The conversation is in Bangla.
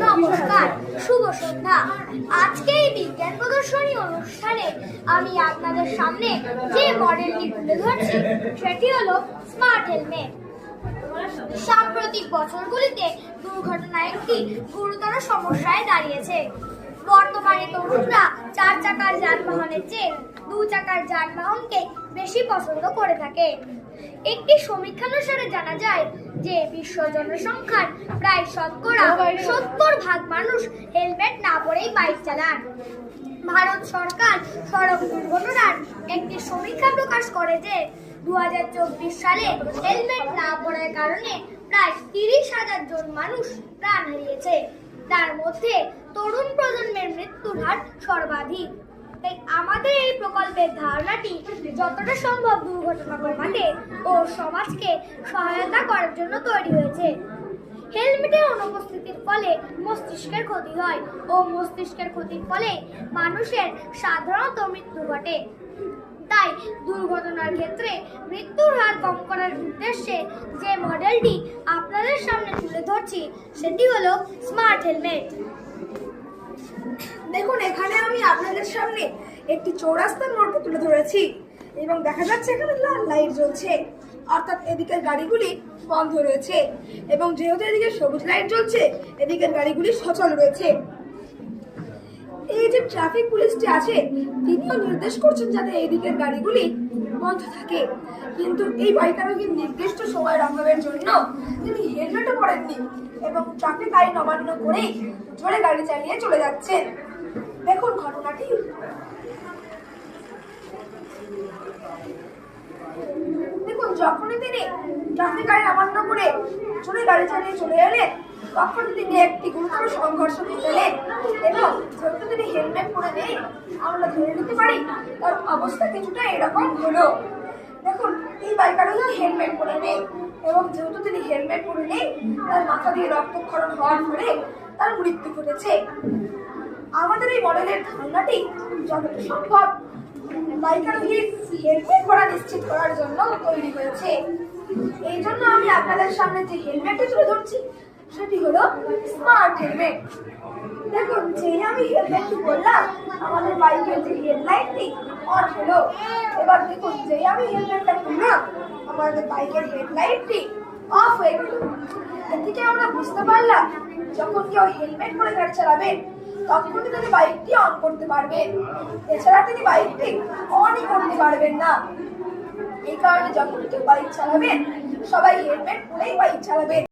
নমস্কার, শুভ সন্ধ্যা। আজকে এই বিজ্ঞান প্রদর্শনী অনুষ্ঠানে আমি আপনাদের সামনে যে মডেলটি তুলে ধরছি সেটি হলো স্মার্ট হেলমেট। সাম্প্রতিক বছরগুলিতে দুর্ঘটনা একটি গুরুতর সমস্যায় দাঁড়িয়েছে। বর্তমানে তরুণরা 4 চাকার যানবাহনের চেয়ে 2 চাকার যানবাহনকে বেশি পছন্দ করে থাকে। একটি সমীক্ষানুসারে জানা যায় যে বিশ্ব জনসংখ্যার প্রায় 70% মানুষ হেলমেট না পরেই বাইক চালান। ভারত সরকার সড়ক দুর্ঘটনার একটি সমীক্ষা প্রকাশ করে যে 2024 সালে হেলমেট না পরার কারণে প্রায় 30,000 জন মানুষ প্রাণ হারিয়েছে। তার মধ্যে তরুণ প্রজন্মের মৃত্যুর হার সর্বাধিক। তাই আমাদের এই প্রকল্পের ধারণাটি যতটা সম্ভব দুর্ঘটনা কমাতে ও সমাজকে সহায়তা করার জন্য তৈরি হয়েছে। হেলমেটের অনুপস্থিতির ফলে মস্তিষ্কের ক্ষতি হয় ও মস্তিষ্কের ক্ষতির ফলে মানুষের সাধারণত মৃত্যু ঘটে। তাই দুর্ঘটনার ক্ষেত্রে মৃত্যুর হার কম করার উদ্দেশ্যে যে মডেলটি আপনাদের সামনে তুলে ধরছি সেটি হলো স্মার্ট হেলমেট। দেখুন, এখানে আমি আপনাদের সামনে একটি চৌরাস্তার মোড়কে তুলে ধরেছি এবং দেখা যাচ্ছে এখানে লাল লাইট জ্বলছে, অর্থাৎ এদিকের গাড়িগুলি বন্ধ রয়েছে এবং যেহেতু এদিকে সবুজ লাইট জ্বলছে এদিকের গাড়িগুলি সচল রয়েছে। এই যে ট্রাফিক পুলিশটি আছে তিনিও নির্দেশ করছেন যাতে এদিকের গাড়িগুলি বন্ধ থাকে, কিন্তু এই বাইক আরোহীর নির্দিষ্ট সময়ের অভাবের জন্য তিনি হেলমেটও পরেননি এবং ট্রাফিক আইন অমান্য করেই জোরে গাড়ি চালিয়ে চলে যাচ্ছেন। দেখুন ঘটনাটি। দেখুন, যখনই তিনি ট্রাফিক আইন অমান্য করে জোরে গাড়ি চালিয়ে চলে এলেন তখন তিনি একটি গুরুতর সংঘর্ষ ঘটালেন এবং যেহেতু তিনি হেলমেট পরে নেই আমরা ধরে নিতে পারি তার অবস্থা কিছুটা এরকম হলো। দেখুন, এই বাইকারও হেলমেট পরে নেই এবং যেহেতু তিনি হেলমেট পরে নেই তার মাথা দিয়ে রক্তক্ষরণ হওয়ার ফলে তার মৃত্যু ঘটেছে। আমাদের এই মডেলের ধারণাটি যতটা সম্ভব বাইকারোহীর হেলমেট পরা নিশ্চিত করার জন্য তৈরি হয়েছে। এই জন্য আমি আপনাদের সামনে যে হেলমেটটি তুলে ধরছি সেটি হলো স্মার্ট হেলমেট। দেখুন, যেই আমি হেলমেটটি বললাম আমাদের বাইকের যে হেডলাইটটি অন হলো। এবার দেখুন, যেই আমি হেলমেটটা খুললাম আমাদের বাইকের হেডলাইটটি অফ হয়ে গেল। এর থেকে আমরা বুঝতে পারলাম যখন কেউ হেলমেট পরে গাড়ি চালাবেন তখনই তিনি বাইকটি অন করতে পারবেন, এছাড়া তিনি বাইকটি অনই করতে পারবেন না। এই কারণে যখন কেউ বাইক চালাবেন সবাই হেলমেট পরেই বাইক চালাবেন।